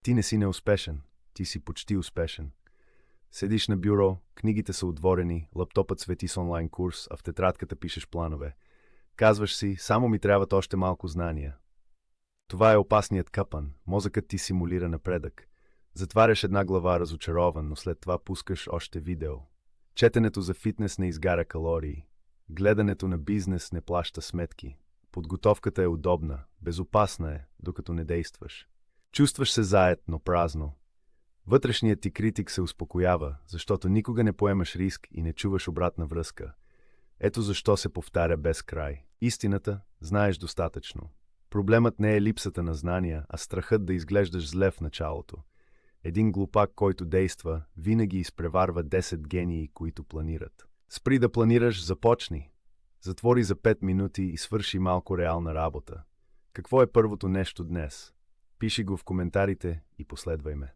Ти не си неуспешен, ти си почти успешен. Седиш на бюро, книгите са отворени, лаптопът свети с онлайн курс, а в тетрадката пишеш планове. Казваш си, само ми трябват още малко знания. Това е опасният капан, мозъкът ти симулира напредък. Затваряш една глава разочарован, но след това пускаш още видео. Четенето за фитнес не изгаря калории. Гледането на бизнес не плаща сметки. Подготовката е удобна, безопасна е, докато не действаш. Чувстваш се заед, но празно. Вътрешният ти критик се успокоява, защото никога не поемаш риск и не чуваш обратна връзка. Ето защо се повтаря без край. Истината, знаеш достатъчно. Проблемът не е липсата на знания, а страхът да изглеждаш зле в началото. Един глупак, който действа, винаги изпреварва 10 гении, които планират. Спри да планираш, започни. Затвори за 5 минути и свърши малко реална работа. Какво е първото нещо днес? Пиши го в коментарите и последвай ме.